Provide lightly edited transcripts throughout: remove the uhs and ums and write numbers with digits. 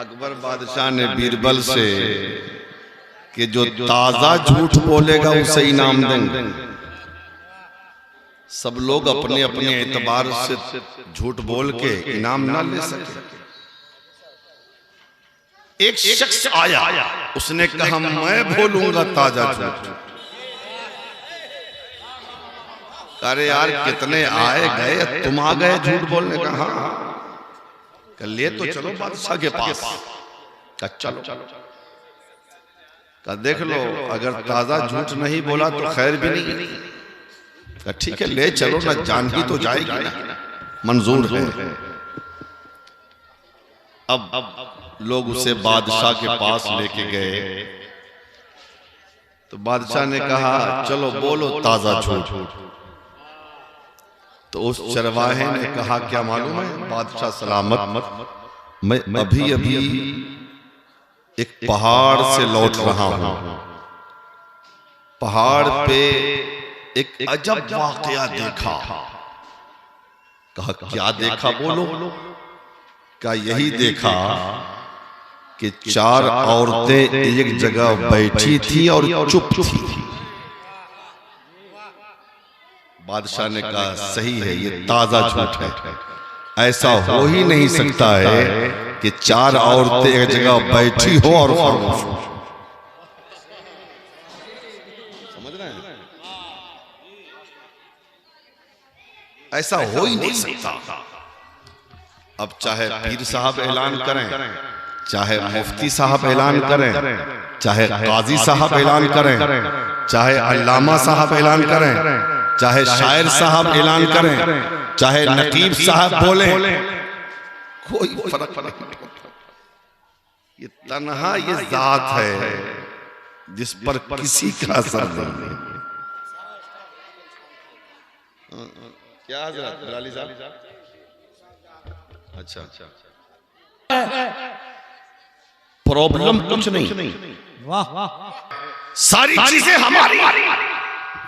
अकबर बादशाह ने बीरबल से कि जो ताजा झूठ बोलेगा उसे इनाम देंगे। सब लोग अपने अपने एतबार से झूठ बोल के इनाम ना ले सके। एक शख्स आया, उसने कहा मैं बोलूंगा ताजा झूठ। अरे यार कितने आए गए, तुम आ गए झूठ बोलने का? हाँ ले तो चलो बादशाह के पास। चलो का देख लो, अगर ताजा झूठ नहीं बोला तो खैर भी नहीं। का ठीक है ले चलो ना, जान ही तो जाएगी ना, मंजूर है। अब लोग उसे बादशाह के पास लेके गए तो बादशाह ने कहा चलो बोलो ताजा झूठ। तो उस चरवाहे ने कहा क्या मालूम है बादशाह सलामत, मैं अभी अभी एक पहाड़ से लौट रहा हूं। पहाड़ पे एक अजब वाकया देखा। कहा क्या देखा बोलो? क्या यही देखा कि 4 औरतें एक जगह बैठी थी और चुप थी। बादशाह ने कहा सही है, ये ताजा झूठ है। ऐसा हो ही नहीं सकता है कि 4 औरतें एक जगह बैठी हो और खामोश हो। समझ रहे हैं? ऐसा हो ही नहीं सकता। अब चाहे पीर साहब ऐलान करें, चाहे मुफ्ती साहब ऐलान करें, चाहे काजी साहब ऐलान करें, चाहे अल्लामा साहब ऐलान करें, चाहे शायर साहब ऐलान करें, चाहे नकीब साहब बोले, कोई फर्क नहीं पड़ता। ये तन्हा ये जात है जिस पर किसी का असर नहीं है। क्या हजरत बिलाली साहब? अच्छा प्रॉब्लम कुछ नहीं, सारी चीजें हमारी।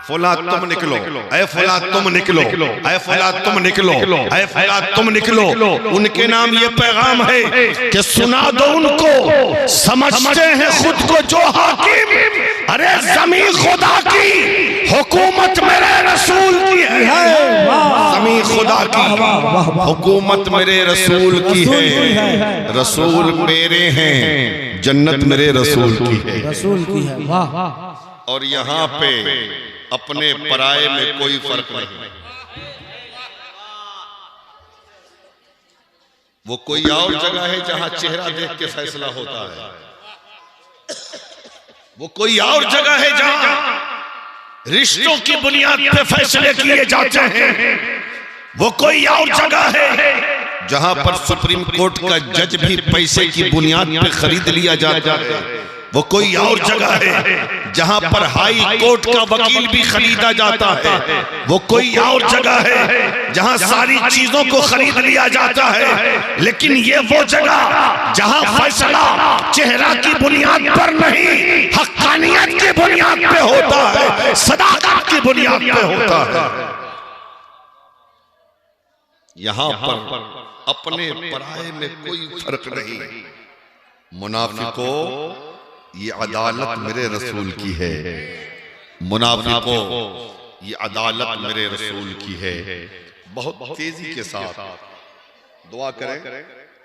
फुला तुम निकलो, ऐ फुला तुम निकलो, ऐ फुला तुम निकलो, ऐ फुला तुम निकलो। उनके नाम ये पैगाम है कि सुना दो उनको, समझते हैं खुद को जो हाकिम। अरे ज़मीन खुदा की, हुकूमत मेरे रसूल की है। ज़मीन खुदा की, हुकूमत मेरे रसूल की है। रसूल मेरे हैं, जन्नत मेरे रसूल की है। और यहाँ पे अपने पराये में कोई फर्क नहीं। वो कोई और जगह है जहां चेहरा देख के फैसला होता है। वो कोई और जगह है जहां रिश्तों की बुनियाद पे फैसले किए जाते हैं। वो कोई और जगह है जहां पर सुप्रीम कोर्ट का जज भी पैसे की बुनियाद पे खरीद लिया जाता है। वो कोई और जगह है जहां पर हाई कोर्ट का वकील भी खरीदा जाता है। वो कोई और जगह है जहां सारी चीजों को खरीद लिया जाता है। लेकिन ये वो जगह जहां फैसला चेहरा की बुनियाद पर नहीं, हक्कानियत की बुनियाद पे होता है, सदाकत की बुनियाद पे होता है। यहां पर अपने पराये में कोई फर्क नहीं। मुनाफिकों, ये अदालत मेरे रसूल की है। मुनाफिकों, ये अदालत मेरे रसूल की है। बहुत तेजी के साथ दुआ करें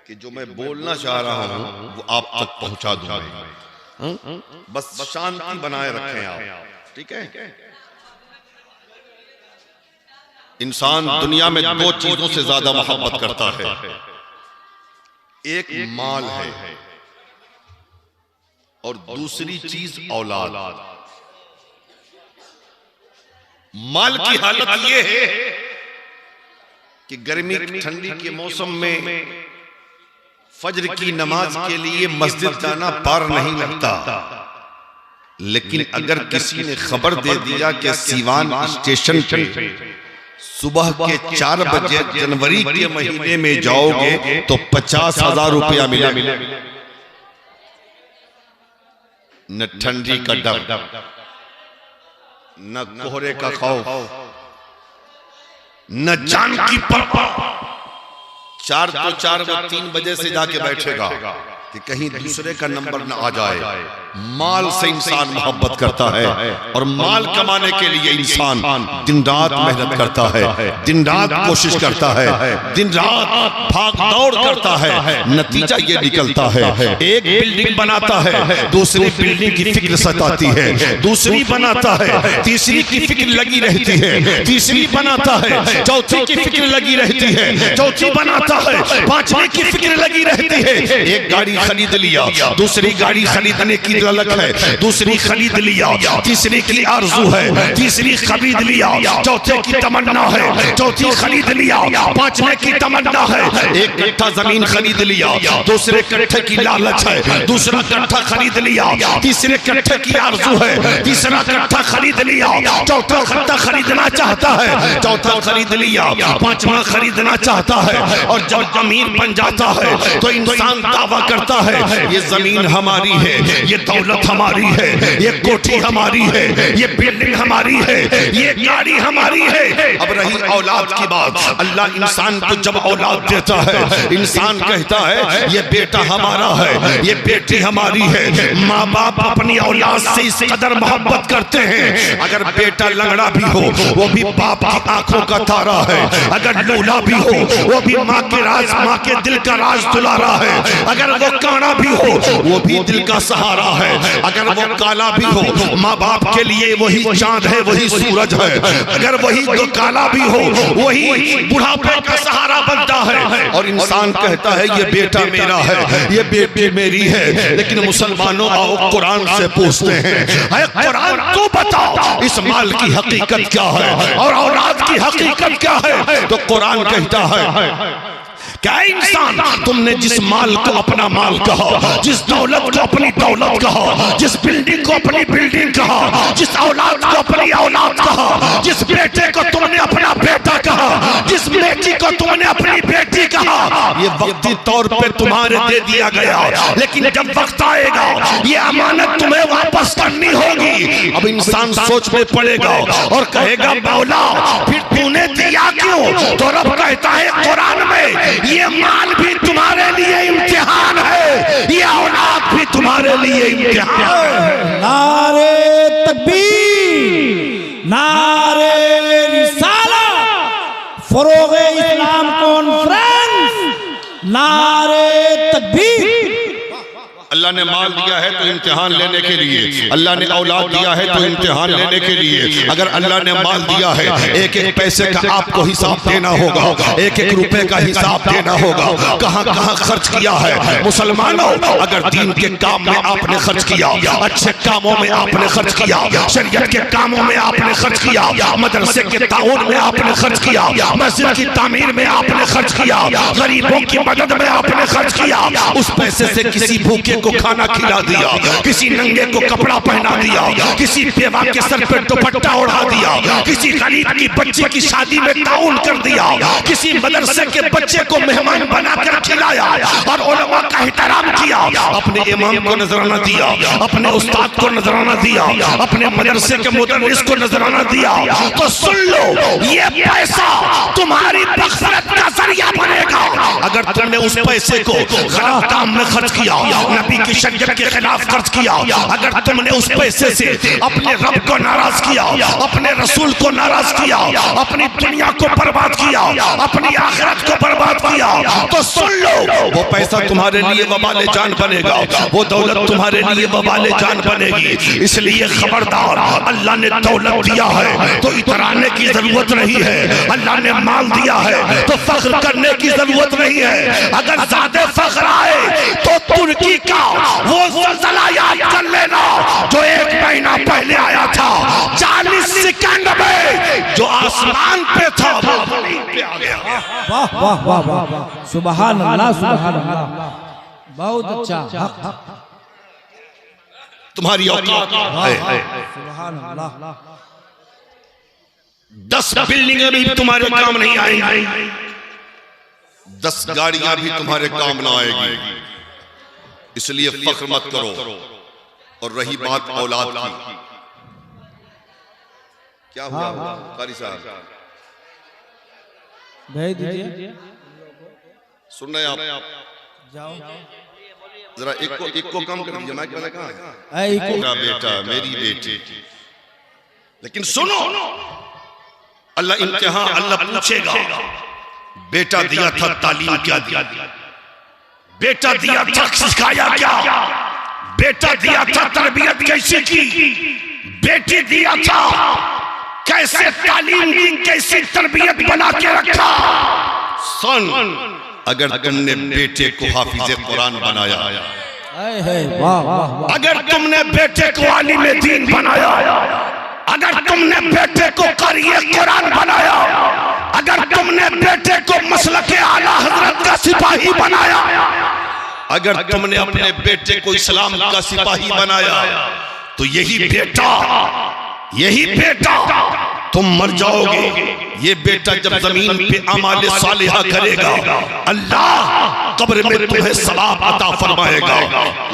कि जो मैं बोलना चाह रहा हूं वो आप तक पहुंचा दूं। बस शांति बनाए रखें आप, ठीक है? इंसान दुनिया में 2 चीजों से ज्यादा मोहब्बत करता है। एक माल है और दूसरी चीज औलाद। माल की हालत यह है कि गर्मी ठंडी के मौसम में फज्र की नमाज के लिए मस्जिद जाना पार नहीं लगता। लेकिन अगर किसी ने खबर दे दिया कि सीवान स्टेशन पे सुबह के 4 बजे जनवरी के महीने में जाओगे तो 50,000 रुपया मिलेगा। न ठंडी का डर, न कोहरे का खौफ, न जान की परवाह। 4 तो 4 3 बजे से जाके बैठेगा। कि कहीं दूसरे का नंबर न आ जाए। माल से इंसान मोहब्बत करता है और माल कमाने के लिए इंसान दिन रात मेहनत करता है, दिन रात कोशिश करता है, दिन रात भाग दौड़ करता है। नतीजा ये निकलता है, एक बिल्डिंग बनाता है, दूसरी बिल्डिंग की फिक्र सताती है, दूसरी बनाता है, तीसरी की फिक्र लगी रहती है, तीसरी बनाता है, चौथी की फिक्र लगी रहती है, चौथी बनाता है, पांचवी की फिक्र लगी रहती है। एक गाड़ी खरीद लिया, दूसरी गाड़ी खरीदने की ललक है, दूसरी खरीद लिया, तीसरी की आरज़ू है, तीसरी खरीद लिया, चौथे की तमन्ना है, चौथी खरीद लिया, पांचवे की तमन्ना है, एक कट्ठा जमीन खरीद लिया, दूसरे कट्ठे की लालच है, दूसरा कट्ठा खरीद लिया, तीसरे कट्ठे की आरज़ू है, तीसरा कट्ठा खरीद लिया, चौथा कट्ठा खरीदना चाहता है, चौथा खरीद लिया, पांचवा खरीदना चाहता है। और जब अमीर बन जाता है तो इंसान दावा करता है ये जमीन हमारी है, ये दौलत हमारी है, ये कोठी हमारी है, ये बिल्डिंग हमारी है, ये गाड़ी हमारी है। अब रही औलाद की बात, अल्लाह इंसान को जब औलाद देता है, इंसान कहता है ये बेटा हमारा है, ये बेटी हमारी है। माँ बाप अपनी औलाद से इस कदर मोहब्बत करते हैं, अगर बेटा लंगड़ा भी हो वो भी बाप की आंखों का तारा है, अगर लूला भी हो वो भी माँ के राज, माँ के दिल का राज दुलारा है, अगर वो काना भी हो वो भी दिल का सहारा है, अगर वो काला भी हो माँ बाप के लिए वही चांद है, वही सूरज है, अगर वही तो काला भी हो वही बुढ़ापे का सहारा बनता है। और इंसान कहता है ये बेटा मेरा है, ये बेटी मेरी है। लेकिन मुसलमानों आओ कुरान से पूछते हैं, कुरान तू बताओ इस माल की हकीकत क्या है और औलाद की हकीकत क्या है? तो कुरान कहता है क्या इंसान तुमने जिस माल को अपना माल कहा, जिस दौलत को अपनी दौलत कहा, जिस बिल्डिंग को अपनी बिल्डिंग कहा, जिस औलाद को अपनी औलाद कहा, जिस बेटे को तुमने अपना बेटा कहा, जिस बेटी को तुमने अपनी बेटी कहा, ये वक्ती तौर पे तुम्हारे दे दिया गया, लेकिन जब वक्त आएगा ये अमानत तुम्हें वापस करनी होगी। अब इंसान सोच में पड़ेगा और कहेगा मौला फिर तूने दिया क्यों? तो रब कहता है कुरान में ये माल भी तुम्हारे लिए इम्तिहान है, ये औलाद भी तुम्हारे लिए इम्तिहान है। नारे तकबीर, नारे रिसालत, फरोगे इस्लाम कॉन्फ्रेंस, नारे तकबीर। अल्लाह ने माल दिया है तो इम्तिहान लेने के लिए, अल्लाह ने औलाद दिया है तो इम्तिहान लेने के लिए। अगर अल्लाह ने माल दिया है, एक एक पैसे का आपको हिसाब देना होगा, एक एक रुपए का हिसाब देना होगा, कहाँ कहाँ खर्च किया है। मुसलमानों अगर दीन के काम में आपने खर्च किया, अच्छे कामों में आपने खर्च किया, शरीयत के कामों में आपने खर्च किया, मदरसे के ताउन में आपने खर्च किया, मस्जिद की तामीर में आपने खर्च किया, गरीबों की मदद में आपने खर्च किया, उस पैसे से किसी भूखे को खाना खिला दिया, किसी नंगे को कपड़ा पहना दिया, किसी बेवा के सर पर दुपट्टा ओढ़ा दिया, किसी गरीब की बच्ची की शादी में ताउन कर दिया, किसी मदरसे के बच्चे को मेहमान बनाकर खिलाया और उलमा का एहतराम किया, अपने इमाम को नजराना दिया, अपने उस्ताद को नजराना दिया, अपने मदरसे के मुदर्रिस को नजराना दिया, तो सुन लो ये पैसा तुम्हारी मग़फ़िरत का जरिया बनेगा। अगर तुमने उस पैसे को गलत काम में खर्च किया, नबी की शरीयत के खिलाफ खर्च किया, अगर तुमने उस पैसे से अपने रब को नाराज किया, अपने रसूल को नाराज किया, अपनी दुनिया को बर्बाद किया, अपनी आखिरत को बर्बाद किया, तो सुन लो वो पैसा तुम्हारे लिए वबाले जान बनेगा, वो दौलत तुम्हारे लिए वबाले जान बनेगी। इसलिए खबरदार, अल्लाह ने दौलत दिया है तो इतराने की जरूरत नहीं है, अल्लाह ने माल दिया है तो फख्र करने की जरूरत नहीं है। अगर ज्यादा फख्र आए तो तुर्की का वो ज़लज़ला याद कर लेना जो 1 महीना पहले आया था, 40 सेकंड में जो आसमान पे था वो जमीन पे आ गया। वाह वाह वाह वाह, सुभान अल्लाह, सुभान अल्लाह, बहुत अच्छा। तुम्हारी औकात है, सुभान अल्लाह। 10 बिल्डिंगें भी तुम्हारे काम नहीं आएंगी, 10 गाड़ियां भी तुम्हारे काम ना आएगी। इसलिए फख्र मत करो। और रही बात औलाद की, क्या हुआ कारी साहब? भेज दीजिए, सुन रहे आप? जाओ। जरा एक को कम कर दीजिए, माइक वाला कहाँ है? ऐ को मेरा बेटा, मेरी बेटी। लेकिन सुनो, अल्लाह इम्तिहान, अल्लाह पूछेगा, बेटा दिया था तालीम क्या दिया, बेटा दिया था सिखाया क्या, बेटा दिया था तरबियत कैसी की, बेटी दिया था कैसे तालीम दी, कैसी तरबियत बना के रखा। सन, अगर तुमने बेटे को हाफिज कुरान बनाया, वाह वाह, अगर तुमने बेटे को आलिम दीन बनाया, अगर तुमने बेटे को क़ारिए कुरान बनाया, अगर तुमने बेटे को मसलके आला हजरत का सिपाही बनाया, अगर तुमने अपने बेटे को इस्लाम का सिपाही बनाया, तो यही बेटा तुम मर जाओगे। ये बेटा जब जमीन पे अमाले सालिहा करेगा, अल्लाह कब्र में तुम्हें सवाब अता फरमाएगा।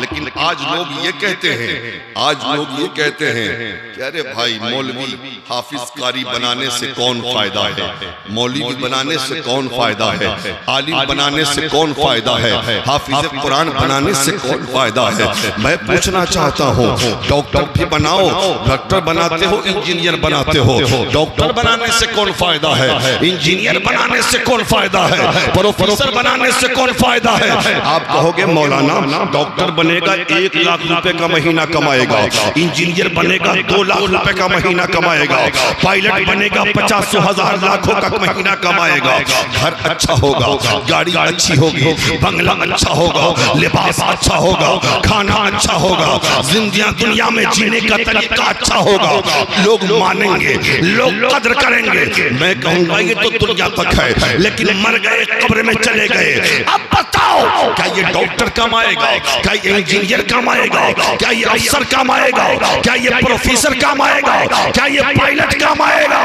लेकिन आज लोग ये कहते हैं कि अरे भाई, मौलवी हाफिज कारी बनाने से कौन फायदा है, मौलवी बनाने से कौन फायदा है, आलिम बनाने से कौन फायदा है, हाफिज कुरान बनाने से कौन फायदा है। मैं पूछना चाहता हूँ, डॉक्टर भी बनाओ, डॉक्टर बनाते हो, इंजीनियर बनाते हो, डॉक्टर बनाने से कौन फायदा है, इंजीनियर बनाने से कौन फायदा है, प्रोफेसर बनाने से कौन फायदा है। आप कहोगे मौलाना डॉक्टर बनेगा 1 लाख रुपए का महीना कमाएगा, इंजीनियर बनेगा 2 लाख रुपए का महीना कमाएगा, पायलट बनेगा 50,000 लाखों का महीना कमाएगा। घर अच्छा होगा, गाड़ी अच्छी होगी, बंगला अच्छा होगा, लिबास अच्छा होगा, खाना अच्छा होगा, जिंदगी दुनिया में जीने का तरीका अच्छा होगा, लोग मानेंगे, लोग कदर करेंगे। मैं कहूंगा ये तो दुनिया तक है, लेकिन मर गए, कब्र में चले गए। अब बताओ, क्या ये डॉक्टर कमाएगा, क्या ये इंजीनियर कमाएगा, क्या ये अफसर कमाएगा, क्या ये प्रोफेसर कमाएगा, क्या ये पायलट कमाएगा?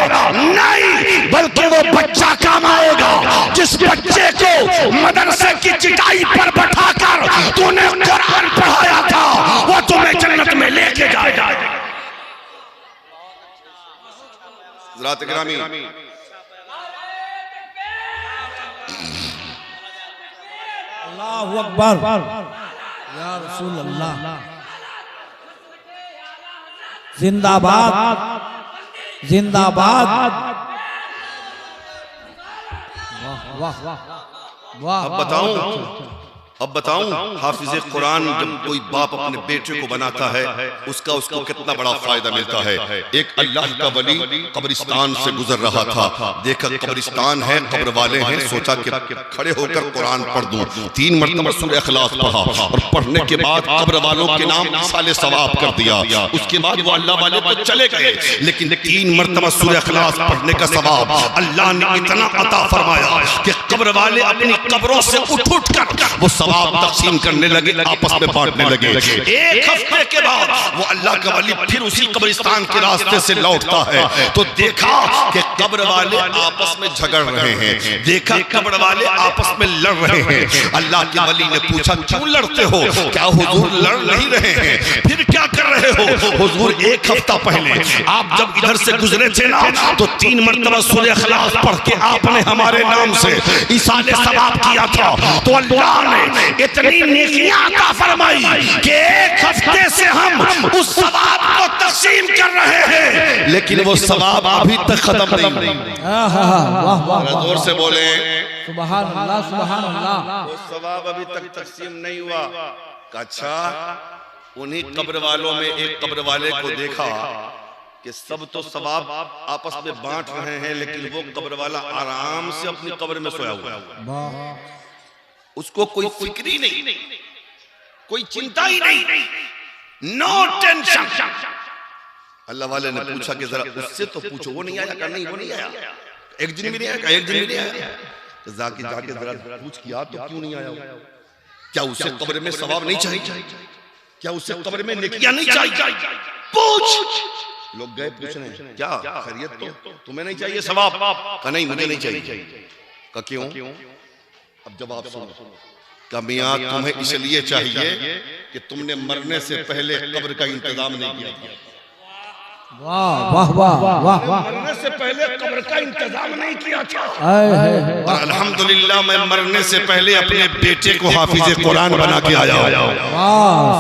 नहीं, बल्कि वो बच्चा कमाएगा, जिस बच्चे को मदरसे की चिटाई पर बैठाकर तूने कुरान पढ़ाया था, वो तुम्हें जन्नत में लेके जाएगा। ज़रात गिरामी, अल्लाहु अकबर, या रसूल अल्लाह, जिंदाबाद जिंदाबाद। वाह वाह वाह। अब बताऊं हाफिज कुरान जब कोई बाप अपने बेटे को बनाता है, उसको कितना बड़ा फायदा मिलता है। एक अल्लाह का वली कब्रिस्तान से गुजर रहा था, देखा कब्रिस्तान है, कब्र वाले हैं, सोचा कि खड़े होकर कुरान पढ़ दूं। 3 मरतबा सूरह इखलास पढ़ा और पढ़ने के बाद कब्र वालों के नाम साले सवाब कर दिया। उसके बाद वो अल्लाह वाले तो चले गए, लेकिन 3 मरतबा सूरह इखलास पढ़ने का सवाब अल्लाह ने इतना अता फरमाया कि कब्र वाले अपनी कब्रों से उठ कर वो सवाब तकसीम करने लगे, आपस में बांटने लगे। 1 हफ्ते के बाद वो अल्लाह का वली फिर उसी कब्रिस्तान के रास्ते से लौटता है, तो देखा कि कब्र वाले आपस में झगड़ रहे हैं, देखा कब्र वाले आपस में लड़ रहे हैं। अल्लाह के वली ने पूछा, क्यों लड़ते हो? क्या हुजूर लड़ नहीं रहे हैं? फिर क्या कर रहे हो? हुजूर 1 हफ्ता पहले आप जब इधर से गुजरे थे ना, तो 3 मरतबा सूरह इखलास पढ़ के आपने हमारे नाम से इसाले सवाब किया था, तो अल्लाह ने इतनी नेकियां अता फरमाई कि 1 हफ्ते से हम उस सवाब को तकसीम कर रहे हैं, लेकिन वो सवाब अभी तक खत्म नहीं। जोर से बोले सुभान अल्लाह, सुभान अल्लाह। वो सवाब अभी तक तकसीम नहीं हुआ। अच्छा, उन्हीं कब्र वालों में एक कब्र वाले को देखा कि सब तो सवाब आपस में बांट रहे हैं, लेकिन वो कब्र वाला आराम से अपनी कब्र में सोया हुआ है, उसको कोई फिक्र ही नहीं, कोई चिंता ही नहीं, नो टेंशन। अल्लाह वाले ने पूछा कि जरा उससे तो पूछो, वो नहीं आया? क्या नहीं, वो नहीं आया, एक दिन भी नहीं आया, एक दिन भी नहीं आया। तो जाके जरा पूछ किया तो क्यों नहीं आया? क्या उससे कब्र में सवाब नहीं चाहिए? क्या उससे कब्र में नेकियां नहीं चाहिए? पूछ। लोग गए पूछने, क्या खैरियत? तो तुम्हें नहीं चाहिए सवाब? का नहीं, मुझे नहीं चाहिए। का क्यों? अब जवाब सुनो। का मियां तुम्हें इसलिए चाहिए कि तुमने मरने से पहले कब्र का इंतजाम नहीं किया था। वाह वाह वाह वाह वाह। मरने से पहले कब्र का इंतजाम नहीं किया था। वाह अल्हम्दुलिल्लाह मैं मरने से पहले अपने बेटे को हाफिज कुरान बना के आया।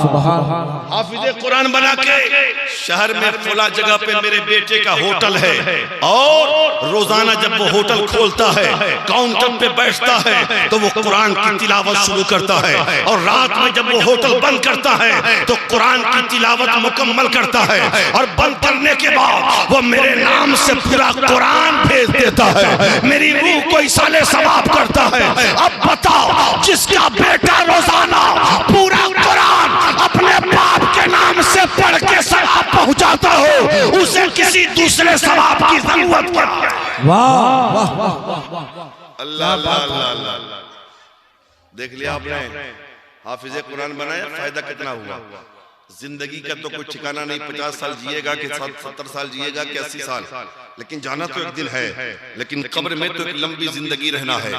सुभान हाफिज कुरान बना के शहर में खुला जगह पे मेरे बेटे का होटल है और रोजाना जब वो होटल खोलता है काउंटर पे बैठता है तो वो कुरान की तिलावत शुरू करता है और रात में जब वो होटल बंद करता है तो कुरान की तिलावत मुकम्मल करता है और बंद करने के बाद वो मेरे नाम से पूरा कुरान भेज देता है, मेरी रूह को इसाले सवाब करता है। अब बताओ जिसका बेटा रोजाना पूरा कुरान अपने बाप के नाम से पढ़ के सवाब पहुंचाता हो उसे किसी दूसरे सवाब की जरूरत क्या है? वाह वाह वाह। अल्लाह अल्लाह। देख लिया आपने हाफिज कुरान बनाया, फायदा कितना हुआ। जिंदगी का तो कोई ठिकाना नहीं, 50 साल जिएगा कि 70 साल जिएगा कि 80 साल, लेकिन जाना तो एक दिन है। लेकिन कब्र में तो एक लंबी जिंदगी रहना है,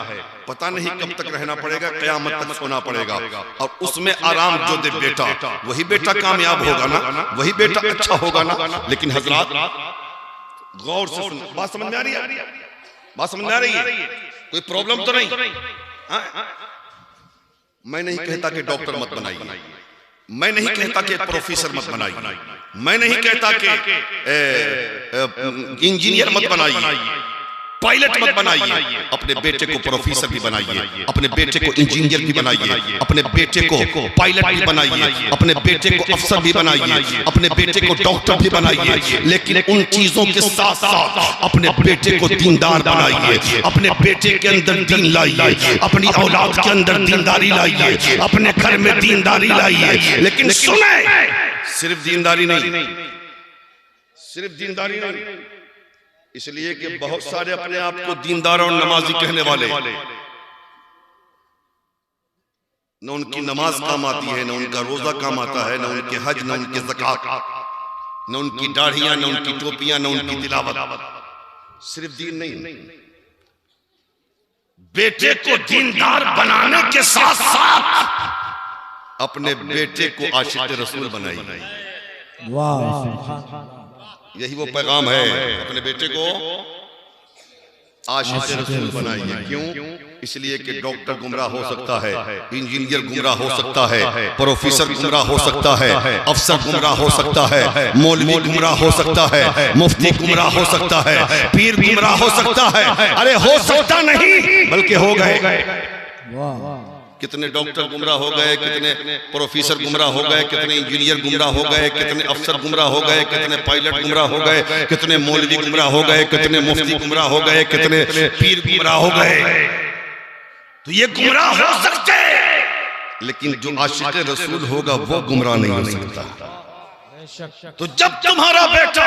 पता नहीं कब तक रहना पड़ेगा, कयामत तक सोना पड़ेगा। और उसमें आराम जो दे बेटा, वही बेटा कामयाब होगा ना, वही बेटा अच्छा होगा ना। लेकिन हजरात गौर से सुन, बात समझ में आ रही है? बात समझ में आ रही है? कोई प्रॉब्लम तो नहीं? मैं नहीं कहता कि डॉक्टर मत बनाइए, मैं नहीं कहता कि प्रोफेसर मत बनाइए, मैं नहीं कहता कि इंजीनियर मत बनाइए, पायलट मत बनाइए। अपने बेटे को प्रोफेसर भी बनाइए, अपने बेटे को इंजीनियर भी बनाइए, अपने बेटे को पायलट भी बनाइए, अपने बेटे को अफसर भी बनाइए, अपने बेटे को डॉक्टर भी बनाइए। लेकिन उन चीजों के साथ साथ अपने बेटे को दीनदार बनाइए, अपने बेटे के अंदर दीन लाइए, अपनी औलाद के अंदर दीनदारी लाइए, अपने घर में दीनदारी लाइए। लेकिन सुने, सिर्फ दीनदारी नहीं, सिर्फ दीनदारी नहीं, इसलिए कि बहुत सारे अपने आप को दीनदार और नमाजी कहने वाले, न उनकी नमाज काम आती है, न उनका रोजा काम आता है, न उनके हज, न उनके ज़कात, न उनकी दाढ़ियां, न उनकी टोपियां, न उनकी तिलावत। सिर्फ दीन नहीं, बेटे को दीनदार बनाने के साथ साथ अपने बेटे को आशिक रसूल बनाइए। वाह, यही वो पैगाम है, अपने बेटे को आशिक रसूल बनाइए। क्यों? इसलिए कि डॉक्टर गुमराह हो सकता है, इंजीनियर गुमराह हो सकता है, प्रोफेसर गुमराह हो सकता है, अफसर गुमराह हो सकता है, मौलवी गुमराह हो सकता है, मुफ्ती गुमराह हो सकता है, पीर गुमराह हो सकता है। अरे हो सकता नहीं बल्कि हो गए। कितने डॉक्टर गुमराह हो गए, कितने प्रोफेसर गुमराह हो गए, कितने इंजीनियर गुमराह हो गए, कितने अफसर गुमराह हो गए, कितने पायलट गुमराह हो गए, कितने मौलवी गुमराह हो गए, कितने मुफ्ती गुमराह हो गए, कितने पीर गुमराह हो गए। तो ये गुमराह हो सकते, लेकिन जो आशिक रसूल होगा वो गुमराह नहीं हो सकता। तो जब तुम्हारा बेटा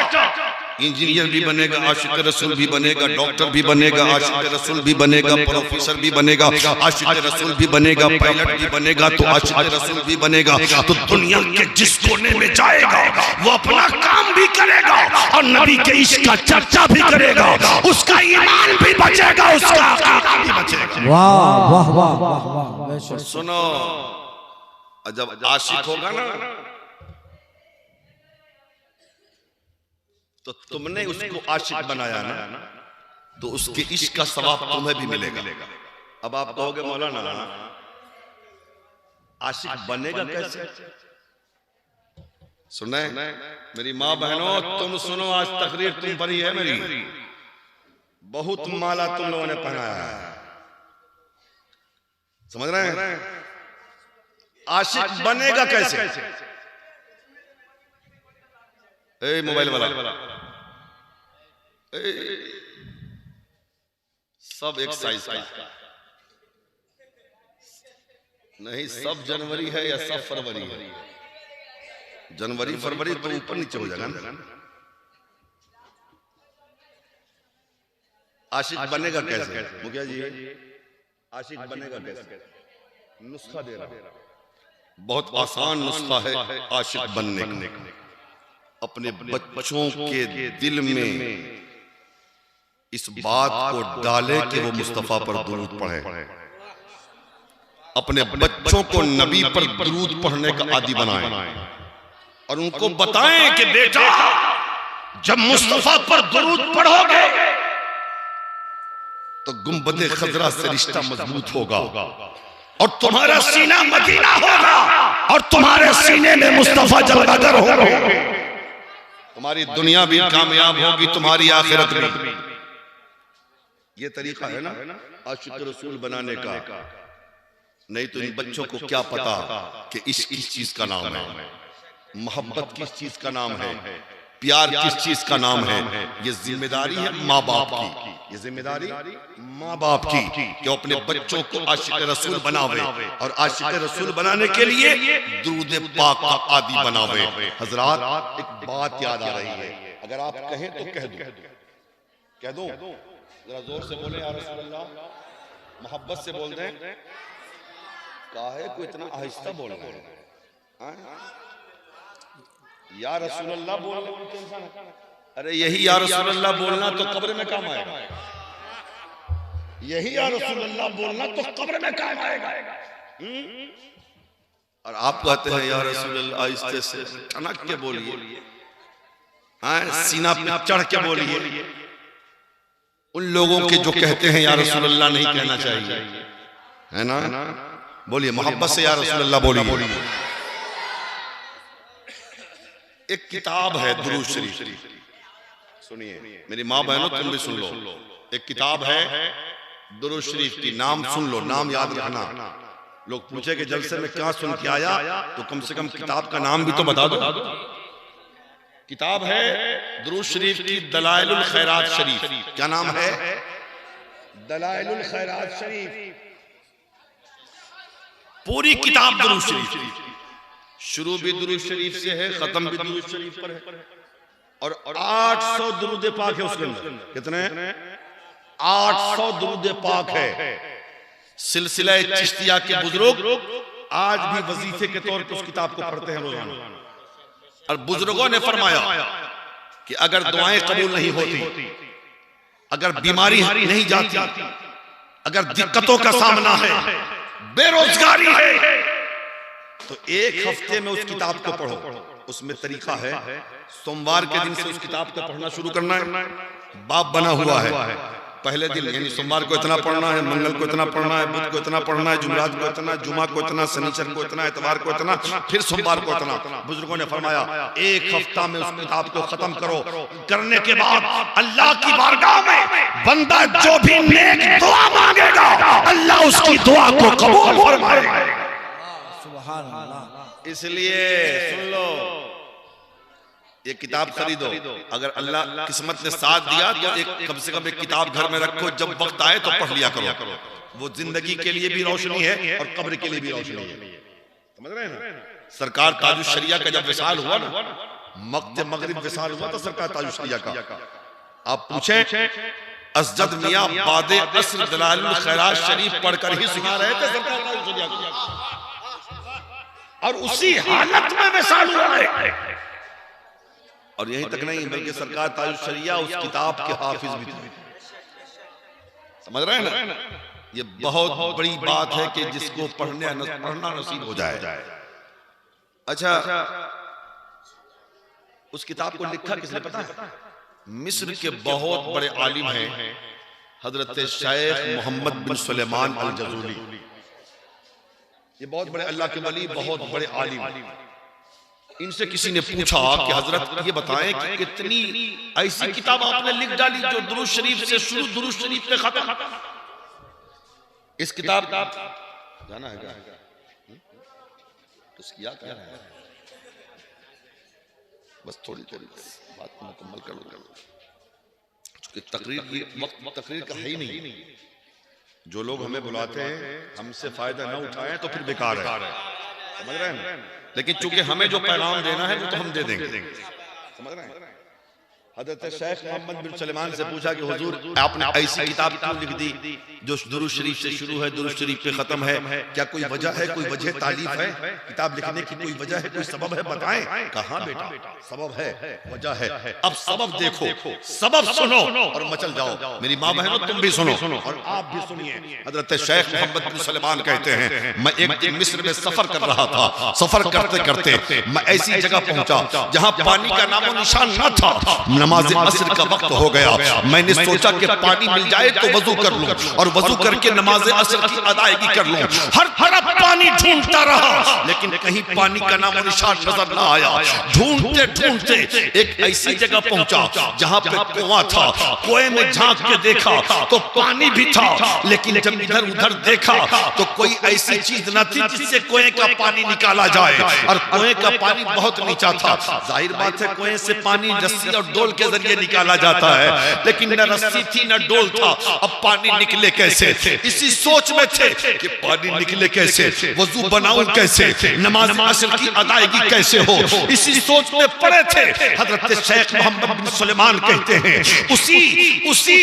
इंजीनियर भी बनेगा, आशिक रसूल भी बनेगा, डॉक्टर भी बनेगा, आशिक रसूल भी बनेगा, प्रोफेसर भी बनेगा, आशिक रसूल भी बनेगा, पायलट भी बनेगा, तो आशिक रसूल भी बनेगा, तो दुनिया के जिस कोने में जाएगा वो अपना काम भी करेगा और नबी के इश्क का चर्चा भी करेगा, उसका ईमान भी बचेगा, उसका अकीदा भी बचेगा। वाह वाह वाह वाह। सुनो, जब आशिक होगा ना तो तुमने उसको आशिक बनाया ना, तो उसके इश्क का सवाब तुम्हें भी मिलेगा। अब आप कहोगे मौलाना आशिक बनेगा कैसे? सुने मेरी माँ बहनों, तुम सुनो, आज तकरीर तुम पर ही है मेरी, बहुत माला तुम लोगों ने पहनाया है, समझ रहे हैं? आशिक बनेगा कैसे? ए मोबाइल वाला, सब एक साइज का नहीं, सब जनवरी है या सब फरवरी है? जनवरी फरवरी तो ऊपर नीचे हो जाएगा ना। आशिक बनेगा कैसे मुखिया जी? आशिक बनेगा कैसे? नुस्खा दे रहा, बहुत आसान नुस्खा है आशिक बनने का। अपने बच्चों के दिल में इस बात को डाले कि वो मुस्तफा पर दुरूद पढ़े, अपने बच्चों को नबी पर दुरूद पढ़ने का आदी बनाएं और उनको बताएं कि बेटा जब मुस्तफा पर दुरूद पढ़ोगे तो गुंबदे खजरा से रिश्ता मजबूत होगा और तुम्हारा सीना मदीना होगा और तुम्हारे सीने में मुस्तफा जलवागर होंगे। तुम्हारी दुनिया भी कामयाब होगी, तुम्हारी आखिरत भी। ये तरीका है ना आशिक रसूल बनाने का। नहीं तो इन बच्चों को क्या पता कि इश्क किस चीज का नाम है, मोहब्बत किस चीज का नाम है, प्यार किस चीज का नाम है। ये जिम्मेदारी है माँ बाप की, ये जिम्मेदारी माँ बाप की कि वो अपने बच्चों को आशिक रसूल बनावे और आशिक रसूल बनाने के लिए दुरूद पाक का आदी बनावे। हजरात एक बात याद आ रही है, अगर आप कहें तो कह दूं, जरा जोर से बोले या रसूल अल्लाह, मोहब्बत से बोल दें। काहे को इतना आहिस्ता बोल रहे हैं? या रसूल अल्लाह बोलना, अरे यही या रसूल अल्लाह बोलना तो कब्र में काम आएगा। यही या रसूल अल्लाह बोलना तो कब्र में काम आएगा। और आप कहते हैं या रसूल अल्लाह आहिस्ते से ठनक के बोलिए, सीना पे चढ़ के बोलिए। उन लोगों के जो कहते हैं या रसूल अल्लाह नहीं कहना चाहिए, है ना? बोलिए मोहब्बत से या रसूल अल्लाह बोलिए। एक किताब है दुरूद शरीफ, सुनिए मेरी माँ बहनों तुम भी सुन लो। एक किताब है दुरूद शरीफ की, नाम सुन लो, नाम याद रखना। लोग पूछे कि जलसे में क्या सुन के आया, तो कम से कम किताब का नाम भी तो बता दो। किताब है दुरूद शरीफ की दलाइलुल खैरात शरीफ। क्या नाम है? दलाइलुल खैरात शरीफ। पूरी किताब दुरूद शरीफ, शुरू भी दुरूद शरीफ से है, खत्म भी दुरूद शरीफ पर है। और 800 दुरूद पाक है उसके अंदर। कितने? 800 दुरूद पाक है। सिलसिला चिश्तिया के बुजुर्ग आज भी वजीफे के तौर पर उस किताब को पढ़ते हैं रोजाना। और बुजुर्गों ने फरमाया कि अगर दुआएं कबूल नहीं होती, अगर बीमारी नहीं जाती, अगर दिक्कतों का सामना है, बेरोजगारी है, तो एक हफ्ते में उस किताब को पढ़ो। उसमें तरीका है, सोमवार के दिन से उस किताब को पढ़ना शुरू करना है। बाप बना हुआ है, पहले दिन यानी सोमवार को इतना पढ़ना है, मंगल को इतना पढ़ना है, बुध को इतना पढ़ना है, जुमरात को इतना, जुमा को इतना, शनिचर को इतना, इतवार को इतना, फिर सोमवार को इतना। बुजुर्गों ने फरमाया एक हफ्ता में उस किताब को खत्म करो। करने के बाद अल्लाह की बारगाह में बंदा जो भी नेक दुआ मांगेगा, अल्लाह उसकी दुआ को कबूल फरमाएगा। सुभान अल्लाह। इसलिए सुन लो, ये किताब खरीदो। अगर अल्लाह किस्मत ने साथ दिया तो एक कम से कम एक किताब घर में रखो, जब वक्त आए तो पढ़ लिया करो। वो जिंदगी के लिए भी रोशनी है और कब्र के लिए भी रोशनी है। समझ रहे हैं ना? सरकार ताजुश शरिया का जब विसाल हुआ ना, मक्ते मगरिब विसाल हुआ तो सरकार ताजुश शरिया का, आप पूछें असजद मियां बादे अस्र दलाइलुल खैरात शरीफ पढ़कर ही सुना रहे थे सरकार ताजुश शरिया को, और उसी हालत में विसाल हुआ है। और यहीं तक नहीं, बल्कि सरकार ताजुश शरिया उस किताब के हाफिज भी थे। समझ रहे हैं ना? ये बहुत बड़ी बात है कि जिसको पढ़ना नसीब हो जाए। अच्छा, उस किताब को लिखा किसने पता है? मिस्र के बहुत बड़े आलिम हैं हजरत शेख मोहम्मद बिन सुलेमान अल जज़ूली। ये बहुत बड़े अल्लाह के वली, बहुत बड़े आलिम। इनसे किसी ने पूछा कि हजरत ये बताएं कि कितनी ऐसी किताब आपने लिख डाली जो दुरूद शरीफ से शुरू, दुरूद शरीफ पे खत्म। इस किताब जाना है क्या? उसकी याद क्या है? बस थोड़ी बात मुकम्मल कर लो, क्योंकि तकरीर का है ही नहीं। जो लोग हमें बुलाते हैं हमसे फायदा ना उठाएं तो फिर बेकार है। समझ रहे हैं? लेकिन चूंकि हमें जो पैगाम देना है वो तो हम दे देंगे। समझ रहे हैं? हजरत शेख मोहम्मद बिन सुलेमान से पूछा कि हुजूर आपने ऐसी किताब क्यों लिख दी जो दुरूद शरीफ से शुरू है, दुरूद शरीफ पे खत्म है? क्या कोई वजह है, कोई वजह तालीफ है किताब लिखने की? कोई वजह है, कोई सबब है? बताएं। कहाँ बेटा सबब है, वजह है। अब सबब देखो, सबब सुनो और मचल जाओ। मेरी माँ बहनों तुम भी सुनो और आप भी सुनिए। हजरत शेख मोहम्मद बिन सुलेमान कहते हैं, मैं एक दिन मिस्र में सफर कर रहा था। सफर करते करते मैं ऐसी जगह पहुंचा जहां पानी का नामो निशान न था, नमाज असर का वक्त हो गया। मैंने सोचा कि पानी मिल जाए तो वजू कर लूं और वजू करके नमाज असर की अदायगी कर लूं। हर तरफ पानी ढूंढता रहा लेकिन कहीं पानी का नाम और निशान नजर ना आया। ढूंढते ढूंढते एक ऐसी जगह पहुंचा जहां पे कुआं था। कुएं में झांक के देखा तो पानी भी था, लेकिन जब इधर उधर देखा तो कोई ऐसी चीज न थी जिससे कुएं का पानी निकाला जाए, और कुएं का पानी बहुत नीचा था। जाहिर बात है कुएं से पानी रस्सी और डोल के जरिए निकाला जाता है, लेकिन न रस्सी थी न डोल था। अब पानी निकले कैसे? इसी सोच में थे कि पानी निकले कैसे, वजू बनाऊं कैसे, नमाज असर की अदायगी कैसे हो, इसी सोच में पड़े थे। हजरत शेख मोहम्मद बिन सुलेमान कहते हैं उसी उसी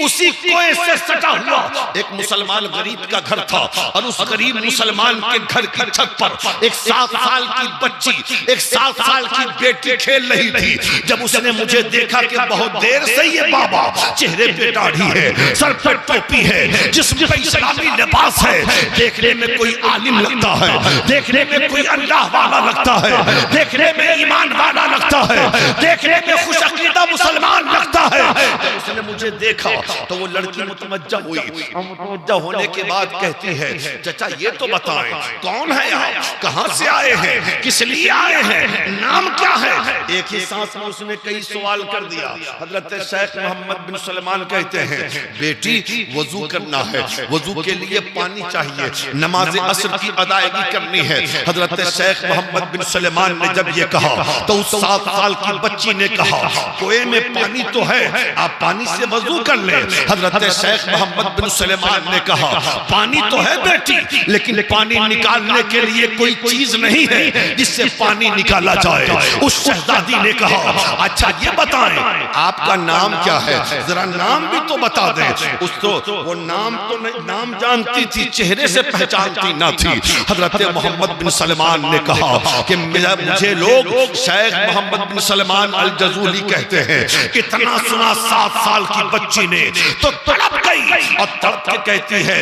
उसी कुएं से सटा हुआ एक मुसलमान गरीब का घर था, और उस गरीब मुसलमान के घर की छत पर एक 7 साल की बच्ची, एक 7 साल की बेटी खेल रही थी। जब उसने मुझे देखा कि बहुत देर से ये बाबा, चेहरे पे दाढ़ी है, सर पर टोपी है, जिस्म पे इस्लामी लिबास है, देखने में कोई आलिम लगता है, देखने में कोई अल्लाह वाला लगता है, देखने में ईमान वाला लगता है, देखने में खुश अकीदा मुसलमान लगता है। जब उसने मुझे देखा तो वो लड़की मुतवज्जा हुई। मुतवज्जा होने के बाद कहती है चाचा ये तो बताएं कौन है आप, कहां से आए हैं, किस लिए आए हैं, नाम क्या है? एक ही सांस में उसने कई सवाल कर दिया। हजरत शेख मोहम्मद बिन सुलेमान कहते हैं बेटी वजू करना है, वजू के लिए पानी चाहिए, नमाज असर की अदायगी करनी है। हजरत शेख मोहम्मद बिन सुलेमान ने जब ये कहा तो उस 7 साल की बच्ची ने कहा कुएं में पानी तो है, आप पानी से वजू कर ले। हजरत शेख मोहम्मद बिन सुलेमान ने कहा पानी तो है बेटी, लेकिन पानी निकालने के लिए कोई चीज नहीं है जिससे पानी निकाला जाए। उस शहजादी ने कहा अच्छा ये बताएं आपका नाम क्या है, जरा नाम भी तो बता दें। उस तो वो नाम तो नहीं, नाम जानती थी, चेहरे से पहचानती ना थी। हजरत मोहम्मद बिन सलमान ने कहा कि मुझे लोग शेख मोहम्मद बिन सलमान अल जजूली कहते हैं। इतना सुना 7 साल की बच्ची ने तो तड़प गई और तड़प के कहती है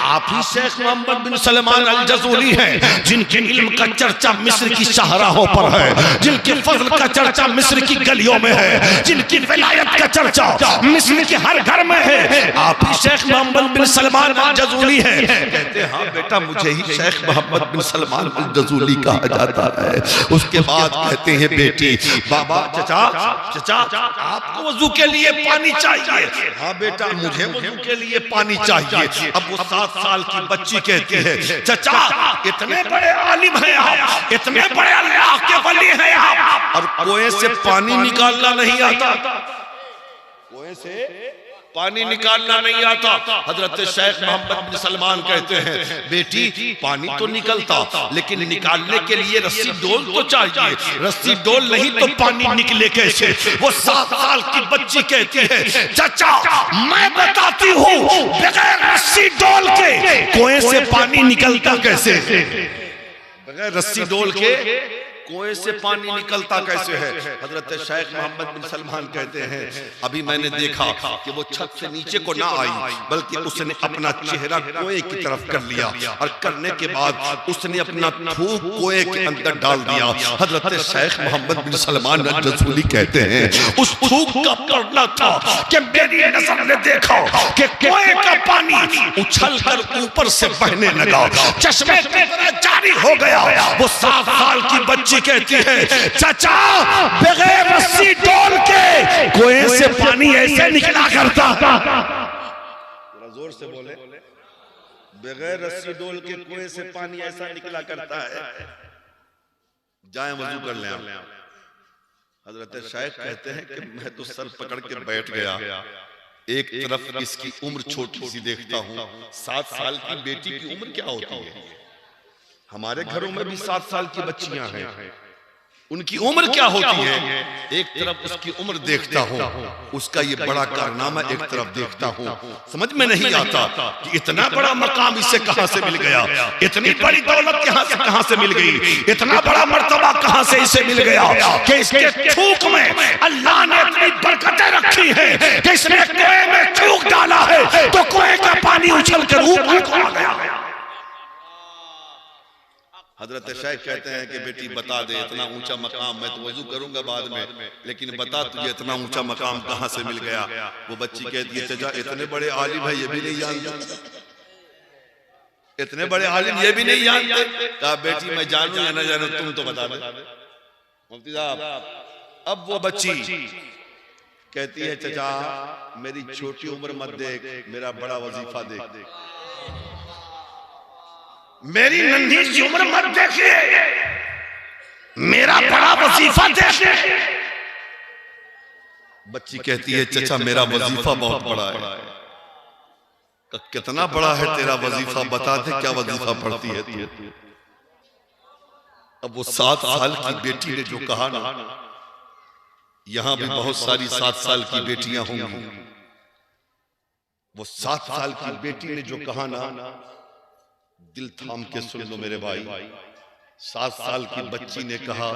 आप ही शेख मोहम्मद बिन सलमान अल जजूली हैं जिनके इल्म का चर्चा मिस्र की शाहराहों पर है, जिनके फजल का चर्चा मिस्र की गलियों में है, जिनकी विलायत का चर्चा मिस्र के हर घर में है, आप ही शेख मोहम्मद बिन सलमान अल जजूली हैं। कहते हाँ बेटा मुझे ही शेख मोहम्मद बिन सलमान अल जजूली कहा जाता है। उसके बाद कहते हैं बेटी बाबा चाचा चाचा आपको वजू के लिए पानी चाहिए? हाँ बेटा मुझे वजू के लिए पानी चाहिए। अब वो 7 साल की बच्ची कहती है चाचा इतने बड़े आलिम हैं आप, इतने बड़े अल्लाह के वली हैं आप, और कुएं से पानी निकालना नहीं आता, कुएं से पानी निकालना नहीं आता। हजरत शेख मोहम्मद बिन सलमान कहते हैं बेटी पानी तो निकलता, लेकिन निकालने के लिए रस्सी डोल तो चाहिए, रस्सी डोल नहीं तो पानी निकले कैसे? वो 7 साल की बच्ची कहती है चाचा मैं बताती हूँ बगैर रस्सी डोल के कुएं से पानी निकलता कैसे, बगैर रस्सी डोल के कुएं से पानी निकलता कैसे है? हजरत शेख मोहम्मद बिन सलमान कहते हैं अभी मैंने देखा कि वो छत से नीचे को ना आई, बल्कि उसने अपना चेहरा कुएं की तरफ कर लिया, और करने के बाद उसने अपना थूक कुएं के अंदर डाल दिया। हजरत शेख मोहम्मद बिन सलमान अल जजूली कहते हैं उस थूक का पड़ना था कि मेरी नजर ने देखा कि कुएं का पानी उछल कर ऊपर से बहने लगा, चश्मे की तरह जारी हो गया। वो 7 साल की बच्ची कहती है चाचा बगैर रस्सी डोल के कुएं से पानी ऐसे निकला करता, जोर से बोले, बगैर रस्सी डोल के कुएं से पानी ऐसा निकला करता है। जाएं वजू कर लें। हजरत शेख कहते हैं कि मैं तो सर पकड़ के बैठ गया, एक तरफ इसकी उम्र छोटी सी देखता हूँ, 7 साल की बेटी की उम्र क्या होती है? हमारे घरों में भी 7 साल की बच्चियां हैं, उनकी उम्र क्या होती है? एक तरफ उसकी उम्र देखता हूँ, उसका ये बड़ा कारनामा एक तरफ देखता हूँ, समझ में नहीं आता कि इतना बड़ा मकाम इसे कहां से मिल गया, इतनी बड़ी दौलत यहाँ से कहां से मिल गई, इतना बड़ा मर्तबा कहां से इसे मिल गया कि इसके थूक में अल्लाह ने इतनी बरकतें रखी है कि इसने कुएं में थूक डाला है तो कुएं का पानी उछल कर ऊपर को आ गया। हजरत शेख कहते हैं कि बेटी बता दे इतना ऊंचा मकाम, मैं तो वजू करूंगा बाद में, लेकिन बता तुझे इतना ऊंचा मकाम कहां से मिल गया। वो बच्ची कहती है चाचा इतने बड़े आलिम है ये भी नहीं जानते, इतने बड़े आलिम ये भी नहीं जानते। कहा बेटी मैं जानू या न जानू तुम तो बता दे मुफ्ती साहब। अब वो बच्ची कहती है चाचा मेरी छोटी उम्र मत देख, मेरा बड़ा वजीफा देख, मेरी नन्ही सी उम्र मत देखिए, मेरा बड़ा वजीफा देखिए। बच्ची कहती है चाचा मेरा वजीफा बहुत बड़ा है। कितना बड़ा है तेरा वजीफा, बता दे क्या वजीफा पढ़ती है तू। अब वो 7 साल की बेटी ने जो कहा ना, यहां भी बहुत सारी 7 साल की बेटियां होंगी, वो 7 साल की बेटी ने जो कहा ना, दिल थाम के सुन लो मेरे भाई। 7 साल की बच्ची ने कहा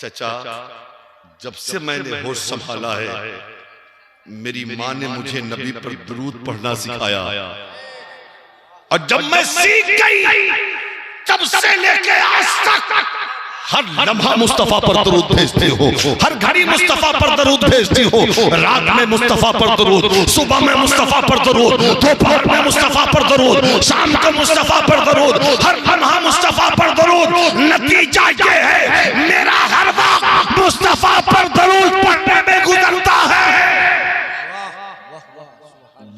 चचा जब से मैंने होश संभाला है मेरी माँ ने मुझे नबी पर दुरूद पढ़ना सिखाया, और जब मैं सीख गई तब से लेके आज तक हर लम्हा मुस्तफा पर दरूद भेजती हो, हर घड़ी मुस्तफा पर दरूद भेजती हो। रात में मुस्तफा पर दरूद, सुबह में मुस्तफा पर दरूद, दोपहर में मुस्तफा पर दरूद, शाम को मुस्तफा पर दरूद, हर लम्हा मुस्तफा पर दरूद। नतीजा ये है मेरा हर वक्त मुस्तफा पर दरूद पढ़ने में गुजरता है।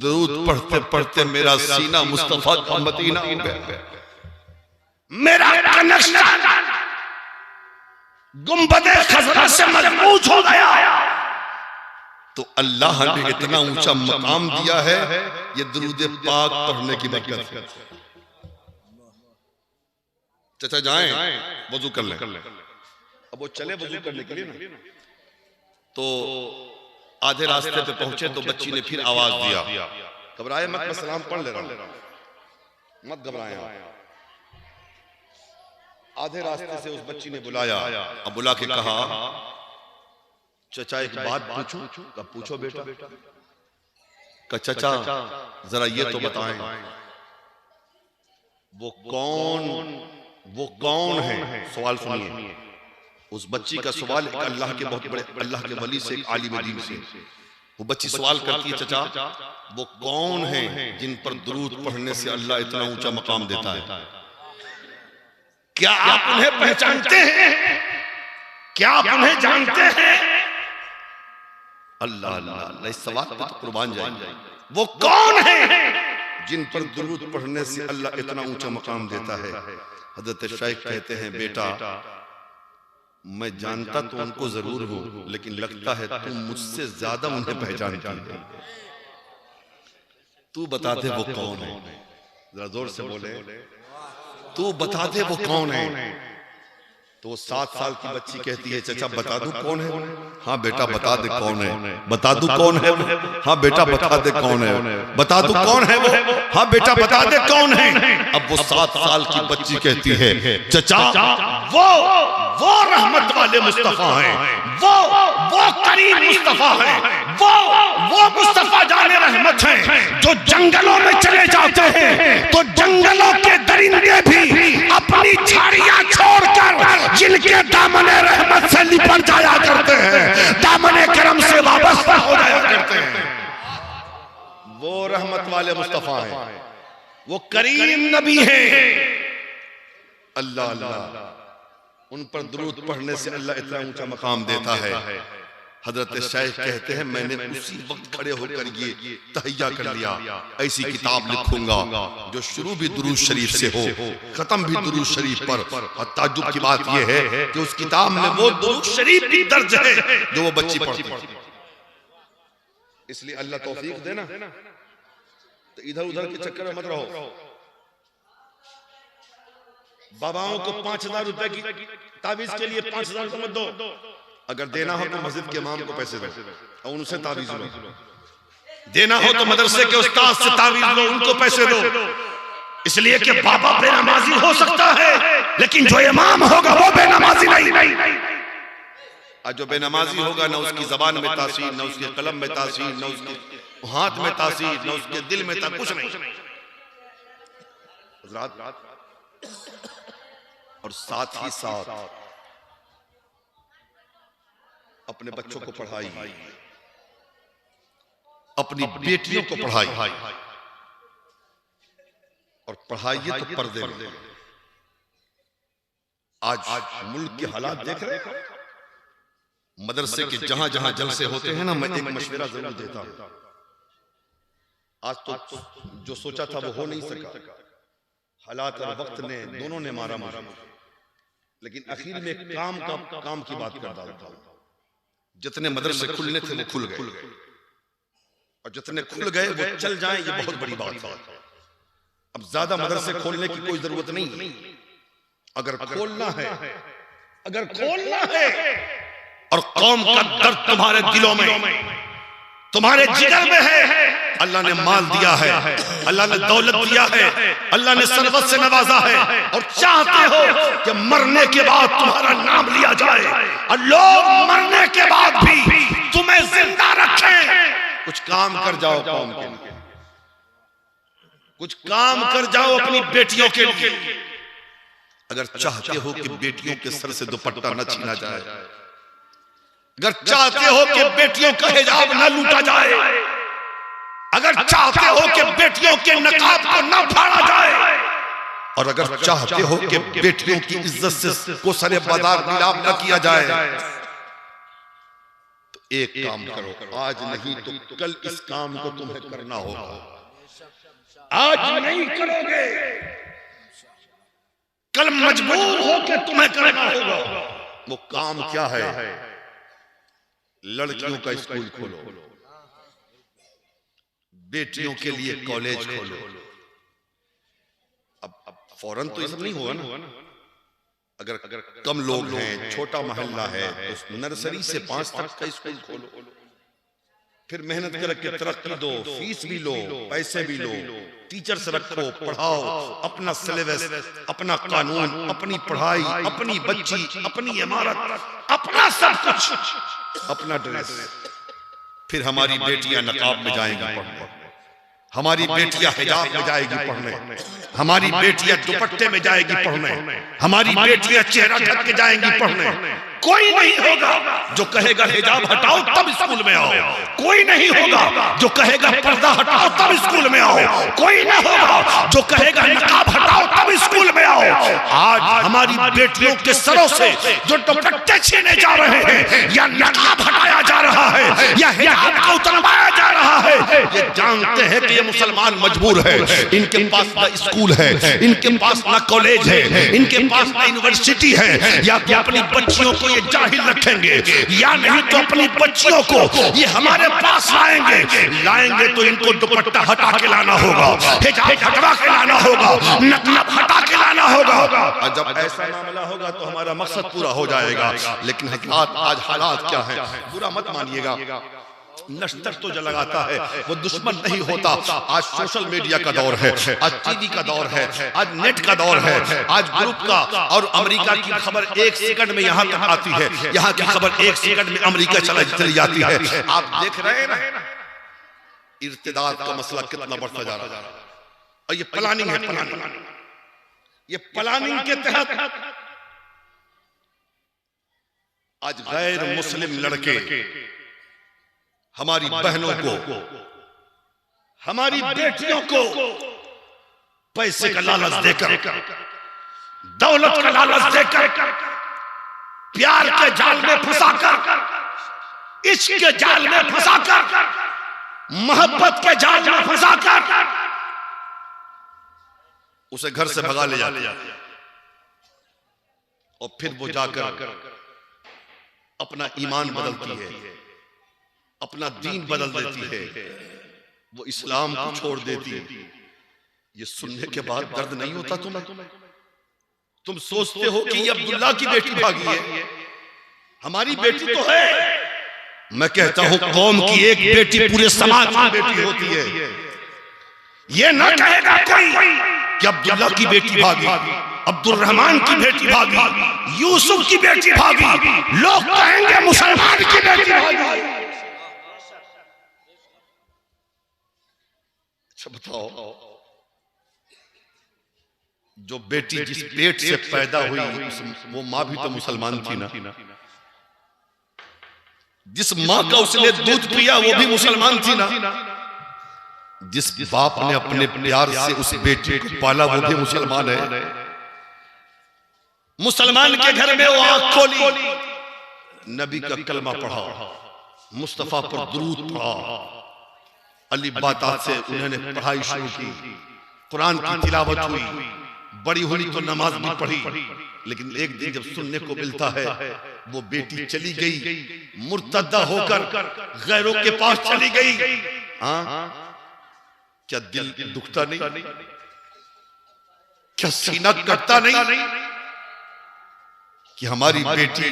दरूद पढ़ते पढ़ते मेरा सीना मुस्तफा का मदीना हो गया, मेरा कनेक्शन गुंबदे खजरा से मजबूत हो गया। तो अल्लाह ने इतना ऊंचा मकाम दिया है ये दरूद पाक पढ़ने की बरकत है। चाचा जाएं वजू कर लें। अब वो चले वजू करने के लिए ना, तो आधे रास्ते पे पहुंचे तो बच्ची ने फिर आवाज दिया, घबराए मत, मैं सलाम पढ़ ले रहा हूं, मत घबराए। आधे रास्ते से उस बच्ची ने बुलाया, अब बुला के कहा चचा एक बात पूछूं? कब पूछो बेटा। का चचा जरा ये तो बताएं वो कौन है? सवाल सुनिए। उस बच्ची का सवाल अल्लाह के बहुत बड़े अल्लाह के वली से, एक आलिम दीन से। वो बच्ची सवाल करती है चचा वो कौन है जिन पर दुरूद पढ़ने से अल्लाह इतना ऊंचा मकाम देता है? क्या आप उन्हें पहचानते हैं? क्या आप उन्हें जानते हैं? अल्लाह अल्लाह, इस सवाल पे तो कुर्बान जाएंगे। वो कौन है जिन पर दुरूद पढ़ने से अल्लाह इतना ऊंचा मकाम देता है? हजरत शेख कहते हैं बेटा मैं जानता तो उनको जरूर हूं, लेकिन लगता है तुम मुझसे ज्यादा उन्हें पहचानती है। तू बता दे वो कौन है, जरा जोर से बोले, तू बता दे वो कौन है। तो वो 7 साल की बच्ची कहती है चचा बता दूं कौन है? हाँ बेटा बता दे कौन है। बता दूं कौन है वो? हाँ बेटा बता दे कौन है। बता दूं कौन है वो? हाँ बेटा बता दे कौन है। अब वो 7 साल की बच्ची कहती है चचा वो रहमत वाले मुस्तफा हैं, वो करीम मुस्तफा हैं, वो मुस्तफा जाने रहमत हैं जो जंगलों में चले जाते हैं तो जंगलों के दरिंदे भी अपनी झाड़ियां छोड़कर जिनके दामने रहमत से लिपट जाया करते हैं, दामने करम से वाबस्ता हो जाया करते हैं। वो रहमत वाले मुस्तफा हैं, वो करीम नबी हैं। अल्लाह अल्लाह, उन पर दुरूद पढ़ने से अल्लाह इतना ऊंचा मकाम देता है। हजरत शेख कहते हैं मैंने उसी वक्त खड़े होकर ये तहैया कर लिया, ऐसी किताब लिखूंगा जो शुरू भी दुरूद शरीफ से हो, खत्म भी दुरूद शरीफ पर। और ताज्जुब की बात यह है कि उस किताब में वो दुरूद शरीफ भी दर्ज है जो वो बच्ची पढ़ती है। इसलिए अल्लाह तौफीक देना, तो इधर उधर के चक्कर में मत रहो। बाबाओं को 5000 रुपए की तावीज के लिए 5000 रुपए मत दो। अगर देना हो तो मस्जिद के इमाम को पैसे दो और उनसे तावीज लो। देना हो तो मदरसे के उस्ताद से तावीज लो, उनको पैसे दो। इसलिए कि बाबा बेनमाजी हो सकता है लेकिन जो इमाम होगा वो बेनमाजी नहीं। और जो बेनमाजी होगा ना उसकी जबान में तासीर, ना उसके कलम में तासीर, ना उसके हाथ में तासीर, ना उसके दिल में कुछ नहीं। और साथ ही साथ अपने बच्चों को पढ़ाइए, अपनी बेटियों को पढ़ाइए और पढ़ाइए तो पर्दे में। आज मुल्क के हालात देख रहे हैं, मदरसे के जहां जहां जलसे होते हैं ना, मैं एक मशवरा जरूर देता हूं। आज तो जो सोचा था वो हो नहीं सका, हालात और वक्त ने दोनों ने मारा मुझे, लेकिन आखिर में काम की बात कर डालता हूं। जितने मदरसे खुलने थे वो खुल गए, और जितने खुल गए वो चल जाएं, ये बहुत बड़ी बात है। अब ज्यादा मदरसे खोलने की कोई जरूरत नहीं। अगर खोलना है और कौम का दर्द तुम्हारे दिलों में, तुम्हारे जिगर में है, अल्लाह ने माल दिया है, अल्लाह ने दौलत दिया है, अल्लाह ने सरवत से नवाजा है, और चाहते हो कि मरने के बाद तुम्हारा नाम लिया जाए और लोग मरने के बाद भी तुम्हें जिंदा रखें। कुछ काम कर जाओ कौम के लिए, कुछ काम कर जाओ अपनी बेटियों के लिए। अगर चाहते हो कि बेटियों के सर से दुपट्टा न छीना जाए, अगर चाहते हो कि बेटियों का हिजाब न लूटा जाए, अगर चाहते हो कि बेटियों के नकाब को न फाड़ा जाए, और अगर चाहते हो कि बेटियों की इज्जत से को सरे बाजार नीलाम न किया जाए, तो एक काम करो, आज नहीं तो कल इस काम को तुम्हें करना होगा। आज नहीं करोगे, कल मजबूर होकर तुम्हें करना होगा। वो काम क्या है? लड़कियों का स्कूल खोलो, बेटियों के लिए कॉलेज खोलो। अब फौरन तो ये सब नहीं होगा ना। अगर कम लोग हैं, छोटा मोहल्ला है, तो नर्सरी से 5 तक का स्कूल खोलो। फिर मेहनत करके तरक्की दो, फीस भी लो, पैसे भी लो, टीचर्स रखो, पढ़ाओ, अपना सिलेबस, अपना कानून, अपनी पढ़ाई, अपनी बच्ची, अपनी इमारत, अपना सब कुछ, अपना ड्रेस। फिर हमारी बेटियां नकाब में जाएंगी पढ़ने, हमारी बेटियां हिजाब में जाएगी पढ़ने, हमारी बेटियां दुपट्टे में जाएगी पढ़ने, हमारी बेटियां चेहरा ढक के जाएंगी पढ़ने। कोई नहीं होगा जो कहेगा हिजाब हटाओ तब स्कूल में आओ, कोई नहीं होगा जो कहेगा पर्दा हटाओ तब स्कूल में आओ, कोई ना होगा जो कहेगा नकाब हटाओ तब स्कूल में आओ। आज हमारी बेटियों के सरों से जो दुपट्टे छीने जा रहे हैं, या नकाब हटाया जा रहा है, या हिजाब को उतरवाया जा रहा है, ये जानते हैं कि ये मुसलमान मजबूर है। इनके पास ना स्कूल है, इनके पास ना कॉलेज है, इनके पास ना यूनिवर्सिटी है। या तो अपनी बच्चियों को ये जाहिल रखेंगे, या नहीं तो अपनी बच्चियों को ये हमारे पास लाएंगे तो इनको दुपट्टा हटा के लाना होगा, हिजाब हटवा के लाना होगा, नकाब हटा के लाना होगा। और जब ऐसा मामला होगा तो हमारा मकसद पूरा हो जाएगा। लेकिन आज हालात क्या है, बुरा मत मानिएगा, नश्तर तो जो लगाता है वो दुश्मन नहीं होता। आज सोशल मीडिया का दौर है, आज टीवी का दौर है, आज नेट का दौर है, आज ग्रुप का, और अमेरिका की खबर 1 सेकंड में यहाँ तक आती है, यहाँ की खबर 1 सेकंड में अमेरिका चली जाती है। आप देख रहे हैं ना, इर्तिदाद का मसला कितना बढ़ता जा रहा है। और ये प्लानिंग है, ये प्लानिंग के तहत आज गैर मुस्लिम लड़के हमारी बहनों को, हमारी बेटियों को पैसे का लालच देकर, दौलत का लालच देकर, प्यार के जाल में फंसाकर, इश्क के जाल में फंसाकर, मोहब्बत के जाल में फंसाकर उसे घर से भगा ले जाते हैं। और फिर वो जाकर अपना ईमान बदलती है, अपना दीन बदल देती है, वो इस्लाम को छोड़ देती है। ये सुनने के बाद दर्द नहीं होता तुम्हें? तुम सोचते हो कि ये अब्दुल्ला की बेटी भागी है, हमारी बेटी तो है। मैं कहता हूं कौम की एक बेटी पूरे समाज की बेटी होती है। ये ना कहेगा कोई कि अब्दुल्ला की बेटी भागी, अब्दुल रहमान की बेटी भागी, यूसुफ की बेटी भागी, लोग कहेंगे मुसलमान की बेटी भागी। अच्छा बताओ, जो बेटी जिस पेट से पैदा हुई वो माँ भी तो मुसलमान थी ना, जिस माँ का उसने दूध पिया वो भी मुसलमान थी ना, जिस बाप ने अपने प्यार से उस बेटी को पाला वो भी मुसलमान है। मुसलमान के घर में वो आंख खोली, नबी का कलमा पढ़ा, मुस्तफा पर दुरूद पढ़ा, अली बातात से उन्होंने पढ़ाई शुरू की, कुरान की तिलावत हुई, बड़ी हुई तो नमाज भी पढ़ी। लेकिन एक दिन जब सुनने को मिलता है वो बेटी चली गई, मुर्तदा होकर गैरों के पास चली गई, क्या दिल दुखता नहीं? क्या सीना कटता नहीं कि हमारी बेटी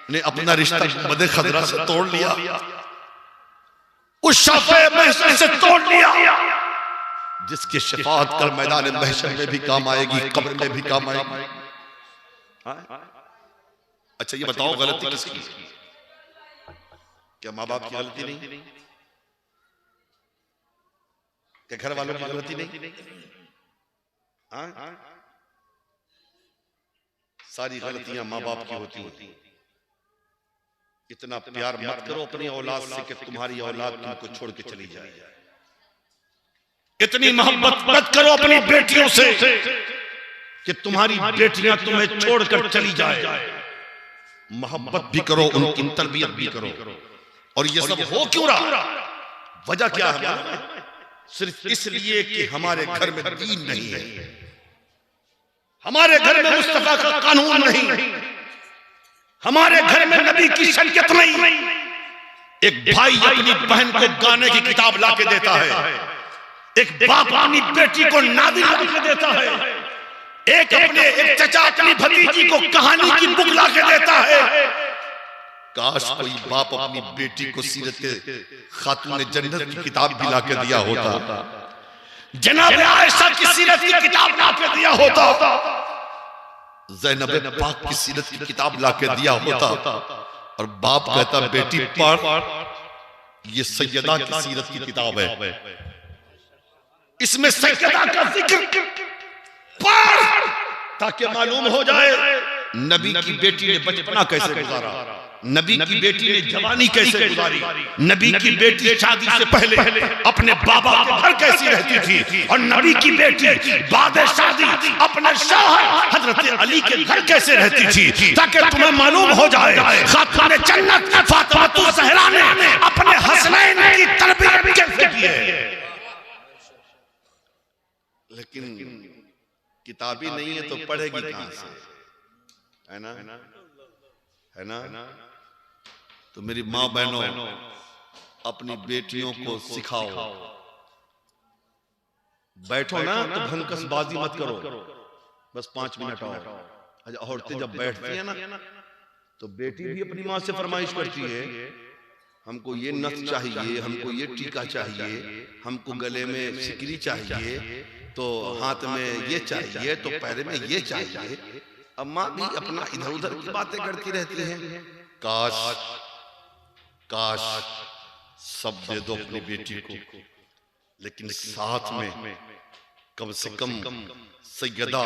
ने अपना रिश्ता बदे खदरा से तोड़ लिया, उस शाफे महशर से तोड़ लिया जिसके शफाअत कर मैदान महशर में भी काम आएगी, कब्र में भी काम आएगी। अच्छा ये बताओ गलती किसकी? क्या माँ बाप की गलती नहीं? क्या घर वालों की गलती नहीं? सारी गलतियां माँ बाप की होती हैं। इतना प्यार मत करो अपनी औलाद से कि तुम्हारी औलाद तुमको छोड़ के चली जाए। इतनी मोहब्बत मत करो अपनी बेटियों से कि तुम्हारी बेटियां तुम्हें छोड़कर चली जाए। मोहब्बत भी करो, उनकी तरबियत भी करो। और ये सब हो क्यों रहा? वजह क्या है? सिर्फ इसलिए कि हमारे घर में दीन नहीं है, हमारे घर में मुस्तफा का कानून नहीं, हमारे घर में नबी की शरीयत नहीं। एक भाई अपनी बहन को गाने की किताब लाके देता है, एक बाप अपनी बेटी को नादिल लाके देता है, एक चचा अपनी भतीजी को कहानी की बुक लाके देता है। काश कोई बाप अपनी बेटी को सीरत के खातून जन्नत की किताब भी लाके दिया होता, जनाब आयशा की सीरत की किताब लाके दिया होता, ज़ैनब पाक की सीरत की किताब लाके दिया होता, और बाप कहता बेटी पढ़, ये सैयदा की सीरत की किताब है, इसमें सैयदा का जिक्र पढ़, ताकि मालूम हो जाए नबी की बेटी ने बचपना कैसे गुजारा, नबी की बेटी ने जवानी कैसे गुजारी, नबी की बेटी शादी से पहले अपने बाबा के घर कैसी रहती थी, और नबी की बेटी बाद शादी अपने शौहर हजरत अली के घर कैसे रहती थी, ताकि तुम्हें मालूम हो जाए खातून जन्नत फातिमा ज़हरा ने अपने हसनैन की तरबियत कैसे की है। लेकिन किताबी नहीं है तो पढ़ेगी कहां से? है ना, है ना? तो मेरी माँ बहनों, अपनी बेटियों को सिखाओ। बैठो ना तो भंकसबाजी मत करो, बस 5 मिनट आओ। औरतें जब बैठती है ना तो बेटी भी अपनी माँ से फरमाइश करती है, हमको ये नथ चाहिए, हमको ये टीका चाहिए, हमको गले में सिकरी चाहिए, तो हाथ में ये चाहिए, तो पैर में ये चाहिए। अम्मा भी अपना इधर उधर की बातें करती रहती हैं। काश काश सब दे दो अपनी बेटी को, लेकिन साथ में कम से कम सैयदा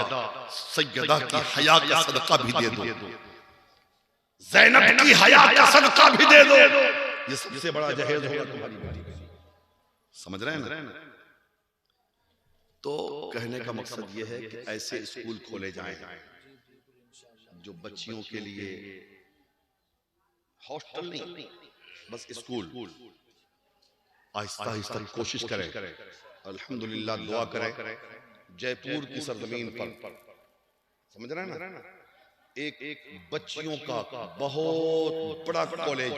की हया का सदका भी दे दो, ज़ैनब की हया का सदका भी दे दो। ये सबसे बड़ा जहेज होगा तुम्हारी बेटी का। समझ रहे हैं ना? तो कहने का मकसद ये है कि ऐसे स्कूल खोले जाएं जो बच्चियों के लिए, हॉस्टल नहीं, बस स्कूल। आहिस्ता आहिस्ता कोशिश करें। अल्हम्दुलिल्लाह दुआ करें। जयपुर की सरजमीन पर, समझ रहे हैं ना, एक बच्चियों का बहुत बड़ा कॉलेज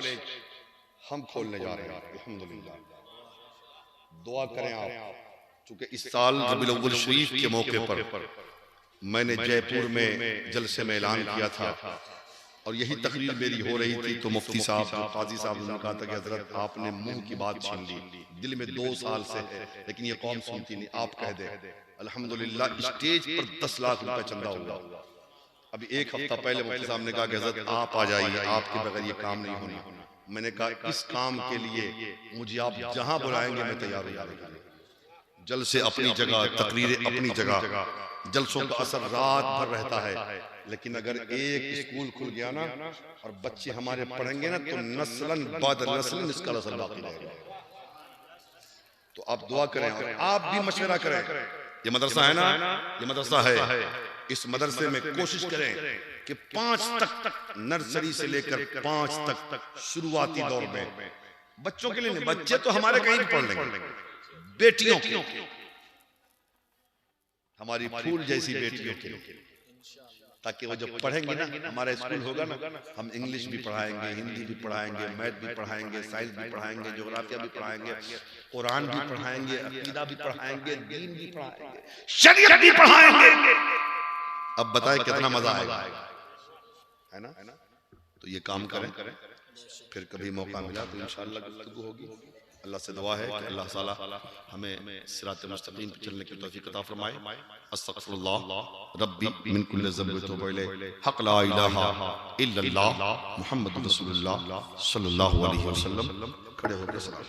हम खोलने जा रहे हैं। अल्हम्दुलिल्लाह दुआ करें आप। चूंकि इस साल रबीउल अव्वल शरीफ के मौके पर मैंने जयपुर में जलसे में ऐलान किया था, और यही तकरीर मेरी हो रही थी तो मुफ्ती साहब, काजी साहब ने कहा था कि हजरत आपने मुंह की बात छीन ली, दिल में 2 साल से है, लेकिन ये कौम सुनती नहीं, आप कह दे। अल्हम्दुलिल्लाह स्टेज पर 10 लाख रुपए चंदा हुआ। अभी 1 हफ्ता पहले मुफ्ती साहब ने कहा कि हजरत आप आ जाइए, आपके बगैर ये काम नहीं होना। मैंने कहा इस काम के लिए मुझे आप जहां बुलाएंगे मैं तैयार हो जाऊंगा। जलसे अपनी जगह, तकरीरें अपनी जगह, जलसों का असर रात भर रहता है, लेकिन अगर एक स्कूल खुल गया ना और बच्चे हमारे पढ़ेंगे ना तो नस्लन बाद नस्लन इसका असर बाकी रहेगा। तो आप दुआ करें और आप भी मशवरा करें। ये मदरसा है ना, ये मदरसा है, इस मदरसे में कोशिश करें कि 5 तक, नर्सरी से लेकर 5 तक शुरुआती दौर में बच्चों के लिए नहीं, बच्चे तो हमारे कहीं भी पढ़ लेंगे, बेटियों के, हमारी फूल जैसी बेटियों के, ताकि वो जब पढ़ेंगे ना, हमारा स्कूल होगा ना, हम इंग्लिश भी पढ़ाएंगे, हिंदी भी पढ़ाएंगे, मैथ भी पढ़ाएंगे, साइंस भी पढ़ाएंगे, ज्योग्राफिया भी पढ़ाएंगे, कुरान भी पढ़ाएंगे, अकीदा भी पढ़ाएंगे, दीन भी पढ़ाएंगे, शरीयत भी पढ़ाएंगे। अब बताएं कितना मजा आएगा, है ना? तो ये काम करें, फिर कभी मौका मिला तो इंशाअल्लाह गुफ्तगू होगी। अल्लाह से दुआ है कि अल्लाह ताला हमें सिरात मुस्तकीम पर चलने की तौफीक अता फरमाए। अस्तगफिरुल्लाह रब्बी मिन कुल्लि ज़ंबिन व तूबु इलैहि, हक़ ला इलाहा इल्लल्लाह मुहम्मदुर रसूलुल्लाह सल्लल्लाहु अलैहि वसल्लम। खड़े होकर सलाम।